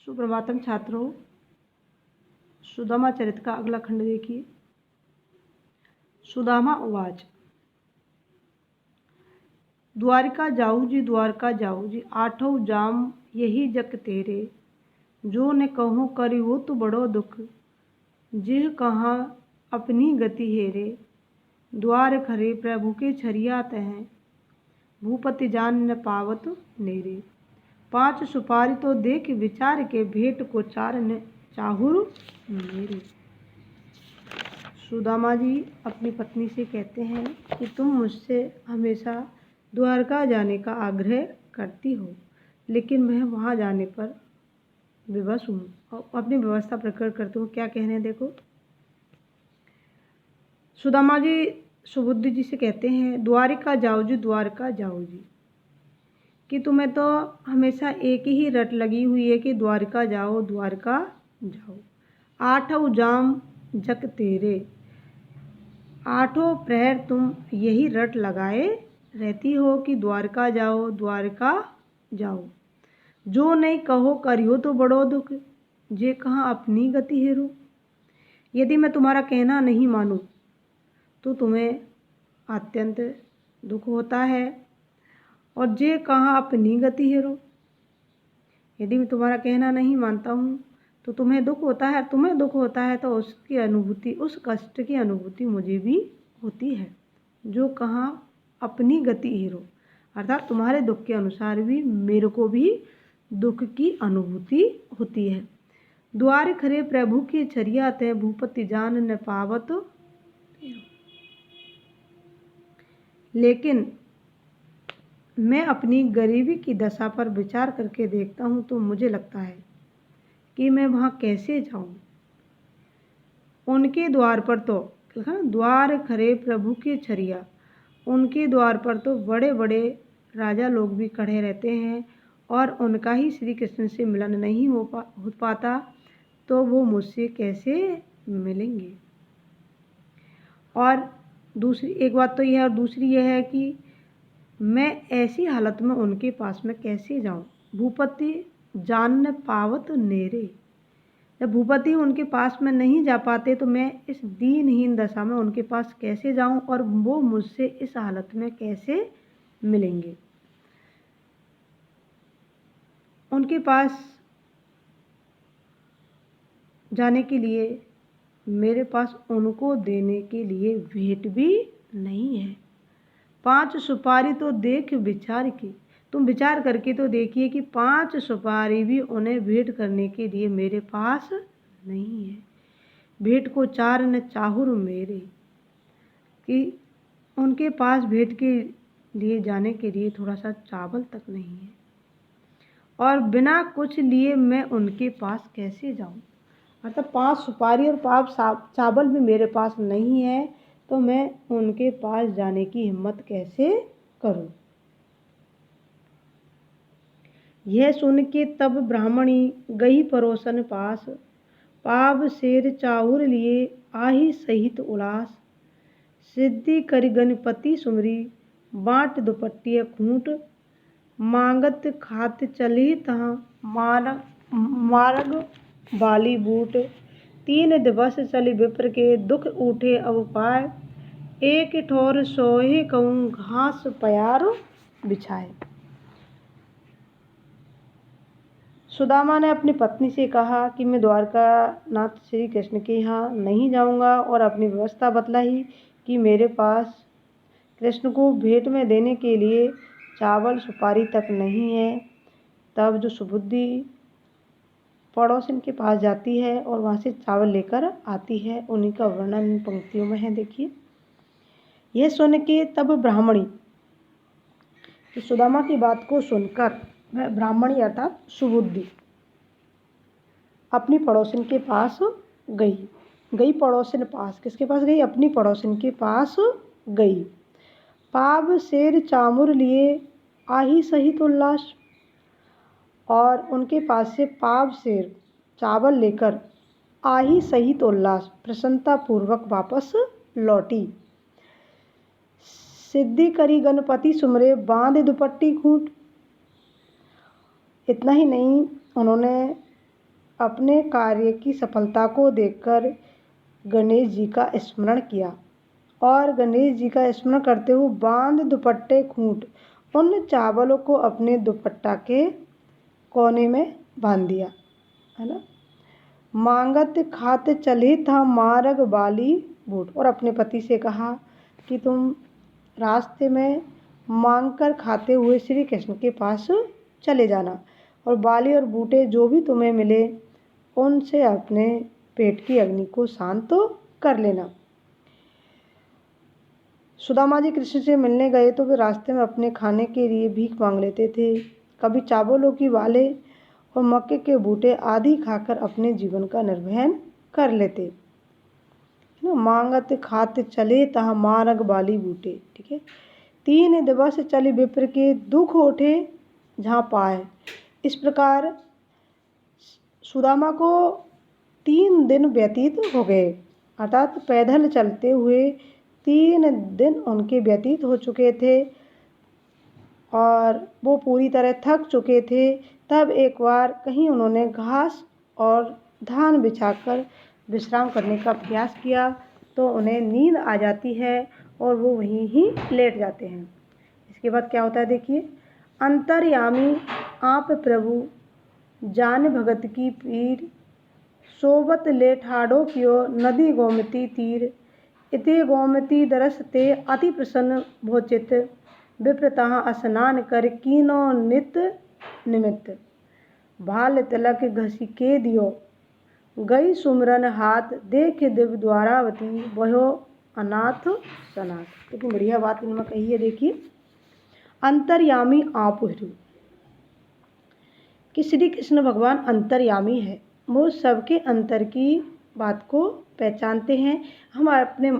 सुप्रभातम छात्रों, सुदामा चरित का अगला खंड देखिए। सुदामा उवाच। द्वारिका जाऊ जी, आठों जाम यही जक तेरे। जो न कहो करी वो तो बड़ो दुख, जिह कहाँ अपनी गति हेरे। द्वार खरे प्रभु के छरिया तह, भूपति जान न पावत नेरे। पांच सुपारी तो देख विचार के, भेंट को चार न चाहुर मेरे। सुदामा जी अपनी पत्नी से कहते हैं कि तुम मुझसे हमेशा द्वारका जाने का आग्रह करती हो, लेकिन मैं वहाँ जाने पर विवश हूँ और अपनी व्यवस्था प्रकट करती हूँ। क्या कह रहे हैं देखो। सुदामा जी सुबुद्धि जी से कहते हैं, द्वारिका जाओ जी, कि तुम्हें तो हमेशा एक ही रट लगी हुई है कि द्वारका जाओ। आठों जाम जक तेरे, आठों प्रहर तुम यही रट लगाए रहती हो कि द्वारका जाओ। जो नहीं कहो करियो तो बड़ो दुख, जे कहाँ अपनी गति हेरो। यदि मैं तुम्हारा कहना नहीं मानूं तो तुम्हें अत्यंत दुख होता है, और जे कहाँ अपनी गति हेरो। यदि मैं तुम्हारा कहना नहीं मानता हूँ तो तुम्हें दुख होता है, तुम्हें दुख होता है तो उसकी अनुभूति, उस कष्ट की अनुभूति मुझे भी होती है। जो कहाँ अपनी गति हेरो, अर्थात तुम्हारे दुख के अनुसार भी मेरे को भी दुख की अनुभूति होती है। द्वार खरे प्रभु की छरिया तय, भूपति जान न पावत। लेकिन मैं अपनी गरीबी की दशा पर विचार करके देखता हूँ तो मुझे लगता है कि मैं वहाँ कैसे जाऊँ। उनके द्वार पर तो द्वार खरे प्रभु की छरिया, उनके द्वार पर तो बड़े बड़े राजा लोग भी खड़े रहते हैं, और उनका ही श्री कृष्ण से मिलन नहीं हो पाता तो वो मुझसे कैसे मिलेंगे। और दूसरी एक बात तो यह है, और दूसरी यह है कि मैं ऐसी हालत में उनके पास में कैसे जाऊं। भूपति जान न पावत नेरे, जब भूपति उनके पास में नहीं जा पाते तो मैं इस दीनहीन दशा में उनके पास कैसे जाऊं, और वो मुझसे इस हालत में कैसे मिलेंगे। उनके पास जाने के लिए मेरे पास उनको देने के लिए भेंट भी नहीं है। पांच सुपारी तो देख विचार की, तुम विचार करके तो देखिए कि पांच सुपारी भी उन्हें भेंट करने के लिए मेरे पास नहीं है। भेंट को चार न चाहुर मेरे, कि उनके पास भेंट के लिए जाने के लिए थोड़ा सा चावल तक नहीं है, और बिना कुछ लिए मैं उनके पास कैसे जाऊं। मतलब पांच सुपारी और पांच चावल भी मेरे पास नहीं है तो मैं उनके पास जाने की हिम्मत कैसे करूं। यह सुन के तब ब्राह्मणी गई परोसन पास, पाव शेर चाउर लिए आही सहित उलास। सिद्धि करि गणपति सुमरी, बाट दुपट्टिय खूंट। मांगत खात चली तहाँ, मार्ग बाली बूट। 3 दिवस चली विप्र के, दुख उठे अब पाए। एक ठोर सोहे कहूँ, घास प्यार बिछाए। सुदामा ने अपनी पत्नी से कहा कि मैं द्वारका नाथ श्री कृष्ण के यहाँ नहीं जाऊँगा, और अपनी व्यवस्था बतलाई कि मेरे पास कृष्ण को भेंट में देने के लिए चावल सुपारी तक नहीं है। तब जो सुबुद्धि पड़ोसन के पास जाती है और वहाँ से चावल लेकर आती है, उन्हीं का वर्णन इन पंक्तियों में है। देखिए, यह सुन के तब ब्राह्मणी, तो सुदामा की बात को सुनकर वह ब्राह्मणी अर्थात सुबुद्धि अपनी पड़ोसन के पास गई पड़ोसन पास, किसके पास गई? अपनी पड़ोसन के पास गई। पाव शेर चामुर लिए आही सहित उल्लास, और उनके पास से पाव शेर चावल लेकर आही सहित उल्लास प्रसन्नता पूर्वक वापस लौटी। सिद्धि करी गणपति सुमरे, बांध दुपट्टी खूंट। इतना ही नहीं, उन्होंने अपने कार्य की सफलता को देखकर गणेश जी का स्मरण किया और गणेश जी का स्मरण करते हुए बांध दुपट्टे खूंट उन चावलों को अपने दुपट्टा के कोने में बांध दिया, है ना। मांगत खाते चले था मार्ग बाली बूट, और अपने पति से कहा कि तुम रास्ते में मांग कर खाते हुए श्री कृष्ण के पास चले जाना और बाली और बूटे जो भी तुम्हें मिले उनसे अपने पेट की अग्नि को शांत कर लेना। सुदामा जी कृष्ण से मिलने गए तो वे रास्ते में अपने खाने के लिए भीख मांग लेते थे। कभी चावलों की बालें और मक्के के बूटे आदि खाकर अपने जीवन का निर्वहन कर लेते। मांगत खाते चले तहाँ मार्ग बाली बूटे, ठीक है। 3 दिवस चले विप्र के दुख उठे जहाँ पाए। इस प्रकार सुदामा को 3 दिन व्यतीत हो गए, अर्थात पैदल चलते हुए 3 दिन उनके व्यतीत हो चुके थे और वो पूरी तरह थक चुके थे। तब एक बार कहीं उन्होंने घास और धान बिछाकर विश्राम करने का प्रयास किया तो उन्हें नींद आ जाती है और वो वहीं ही लेट जाते हैं। इसके बाद क्या होता है देखिए, अंतर्यामी आप प्रभु जान भगत की पीर सोबत ले ठाड़ो कियो नदी गोमती तीर इते गोमती दरस ते अति प्रसन्न भोचित विप्रतः स्नान कर कीनो नित निमित्त भाल तिलक घसी के दियो गई सुमरन हाथ देख दिव द्वारावती वहो अनाथ सनाथ। लेकिन बढ़िया बात इनमें कही है, देखिए अंतर्यामी आप हरु कि श्री कृष्ण भगवान अंतर्यामी है, वो सबके अंतर की बात को पहचानते हैं। हम अपने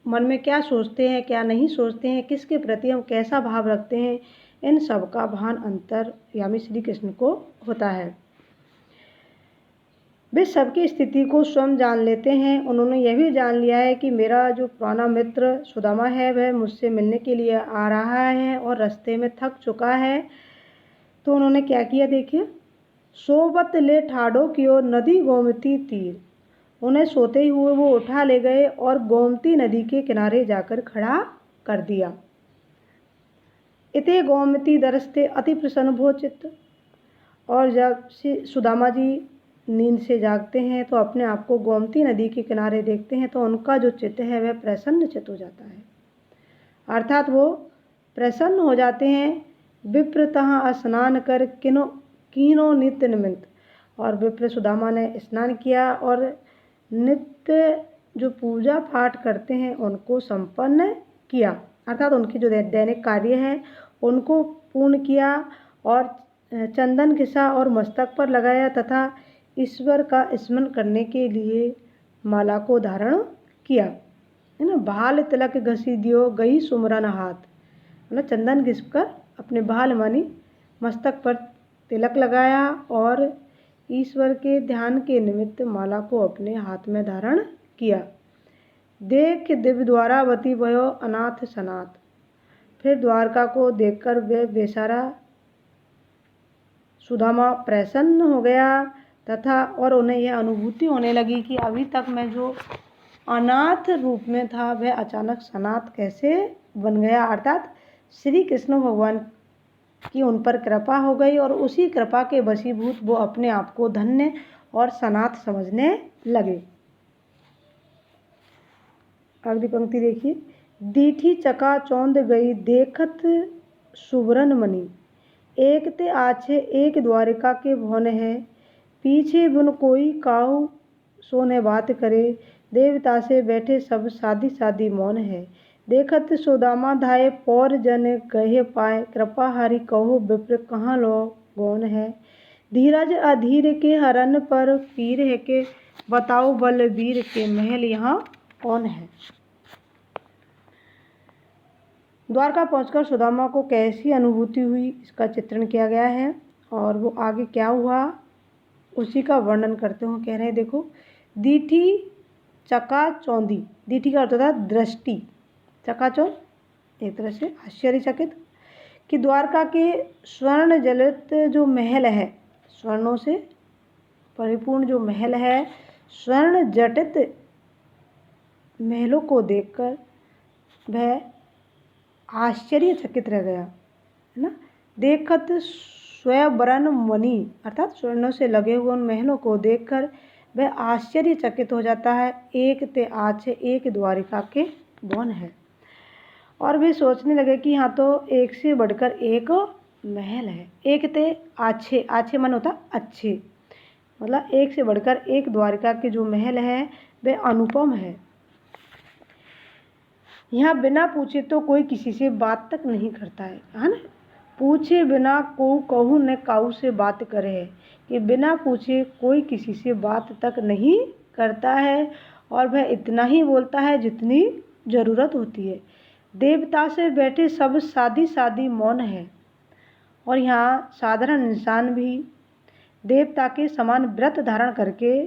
मन में क्या सोचते हैं क्या नहीं सोचते हैं, किसके प्रति हम कैसा भाव रखते हैं, इन सब का भान अंतर्यामी श्री कृष्ण को होता है। वे सबकी स्थिति को स्वयं जान लेते हैं। उन्होंने यह भी जान लिया है कि मेरा जो पुराना मित्र सुदामा है वह मुझसे मिलने के लिए आ रहा है और रास्ते में थक चुका है। तो उन्होंने क्या किया देखिए, सोबत ले ठाड़ो की ओर नदी गोमती तीर, उन्हें सोते हुए वो उठा ले गए और गोमती नदी के किनारे जाकर खड़ा कर दिया। इते गोमती दरसते अति प्रसन्न भोचित, और जब सुदामा जी नींद से जागते हैं तो अपने आप को गोमती नदी के किनारे देखते हैं तो उनका जो चित्त है वह प्रसन्न चित्त हो जाता है, अर्थात वो प्रसन्न हो जाते हैं। विप्रतः स्नान कर कीनो नित्य निमित्त, और विप्र सुदामा ने स्नान किया और नित्य जो पूजा पाठ करते हैं उनको संपन्न किया, अर्थात उनकी जो दैनिक कार्य है उनको पूर्ण किया और चंदन घिसा और मस्तक पर लगाया तथा ईश्वर का स्मरण करने के लिए माला को धारण किया, है ना। भाल तिलक घसी दियो गई सुमरन हाथ, मतलब चंदन घिस कर अपने भाल मानी मस्तक पर तिलक लगाया और ईश्वर के ध्यान के निमित्त माला को अपने हाथ में धारण किया। देख दिव्य द्वारावती भयो अनाथ सनाथ, फिर द्वारका को देखकर वे बेचारा सुदामा प्रसन्न हो गया तथा और उन्हें यह अनुभूति होने लगी कि अभी तक मैं जो अनाथ रूप में था वह अचानक सनाथ कैसे बन गया, अर्थात श्री कृष्ण भगवान की उन पर कृपा हो गई और उसी कृपा के वशीभूत वो अपने आप को धन्य और सनाथ समझने लगे। अगली पंक्ति देखिए, दीठी चका चौंध गई देखत सुवरन मणि, एक ते आछे एक द्वारिका के भवन है, पीछे बुन कोई काहू सोने बात करे, देवता से बैठे सब शादी शादी मौन है, देखत सुदामा धाये पौर जन कहे पाए, कृपा हरि कहो विप्र कहाँ लो गौन है, धीरज अधीर के हरन पर पीर है के, बताओ बलबीर के महल यहाँ कौन है। द्वारका पहुंचकर सुदामा को कैसी अनुभूति हुई इसका चित्रण किया गया है और वो आगे क्या हुआ उसी का वर्णन करते हुए कह रहे हैं, देखो दीठी चका चौंधी, दीठी का अर्थ होता है दृष्टि, चकाचौंध एक तरह से आश्चर्यचकित, कि द्वारका के स्वर्ण जलित जो महल है, स्वर्णों से परिपूर्ण जो महल है, स्वर्ण जटित महलों को देखकर वह आश्चर्यचकित रह गया, है ना। देखत स्वयंवरण मणि अर्थात स्वर्णों से लगे हुए उन महलों को देखकर वह आश्चर्यचकित हो जाता है। एक ते आछे एक द्वारिका के बौन है। और वे सोचने लगे कि यहाँ तो एक से बढ़कर एक महल है। एक ते आछे, आछे मन होता अच्छे, मतलब एक से बढ़कर एक द्वारिका के जो महल है वे अनुपम है। यहाँ बिना पूछे तो कोई किसी से बात तक नहीं करता है ना। पूछे बिना को कहूँ न काऊ से बात करे है, कि बिना पूछे कोई किसी से बात तक नहीं करता है और वह इतना ही बोलता है जितनी ज़रूरत होती है। देवता से बैठे सब सादी सादी मौन है, और यहाँ साधारण इंसान भी देवता के समान व्रत धारण करके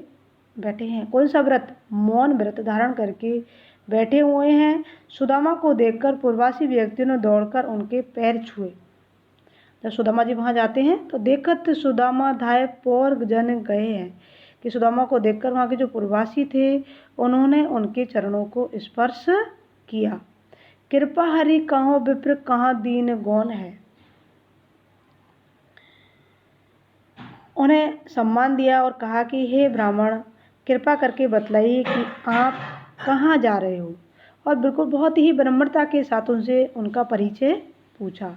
बैठे हैं। कौन सा व्रत? मौन व्रत धारण करके बैठे हुए हैं। सुदामा को देखकर पूर्ववासी व्यक्तियों ने दौड़कर उनके पैर छुए। जब सुदामा जी वहाँ जाते हैं तो देखत सुदामा धाय पौर जन गए हैं, कि सुदामा को देखकर वहाँ के जो पूर्ववासी थे उन्होंने उनके चरणों को स्पर्श किया। कृपा हरि कहो विप्र कहाँ दीन गौन है। उन्हें सम्मान दिया और कहा कि हे ब्राह्मण, कृपा करके बतलाइए कि आप कहाँ जा रहे हो। और बिल्कुल बहुत ही विनम्रता के साथ उनसे उनका परिचय पूछा।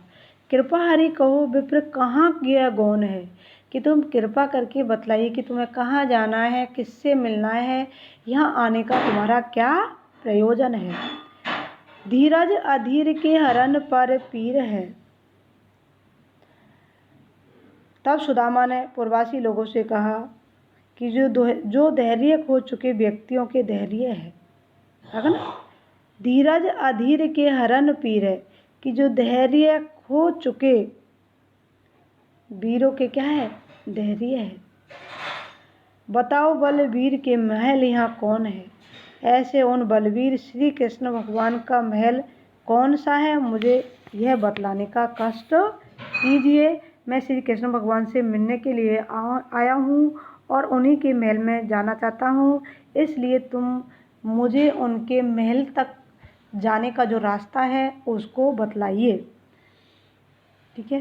कृपा हरि कहो विप्र कहाँ गया गौन है, कि तुम कृपा करके बतलाइए कि तुम्हें कहाँ जाना है, किससे मिलना है, यहाँ आने का तुम्हारा क्या प्रयोजन है। धीरज अधीर के हरण पर पीर है। तब सुदामा ने पूर्ववासी लोगों से कहा कि जो धैर्य खो चुके व्यक्तियों के धैर्य है ना। धीरज अधीर के हरण पीर है, कि जो धैर्य खो चुके वीरों के क्या है? धैर्य है। बताओ बलवीर के महल यहाँ कौन है। ऐसे उन बलवीर श्री कृष्ण भगवान का महल कौन सा है, मुझे यह बतलाने का कष्ट कीजिए। मैं श्री कृष्ण भगवान से मिलने के लिए आया हूँ और उन्हीं के महल में जाना चाहता हूँ, इसलिए तुम मुझे उनके महल तक जाने का जो रास्ता है उसको बतलाइए। ठीक है।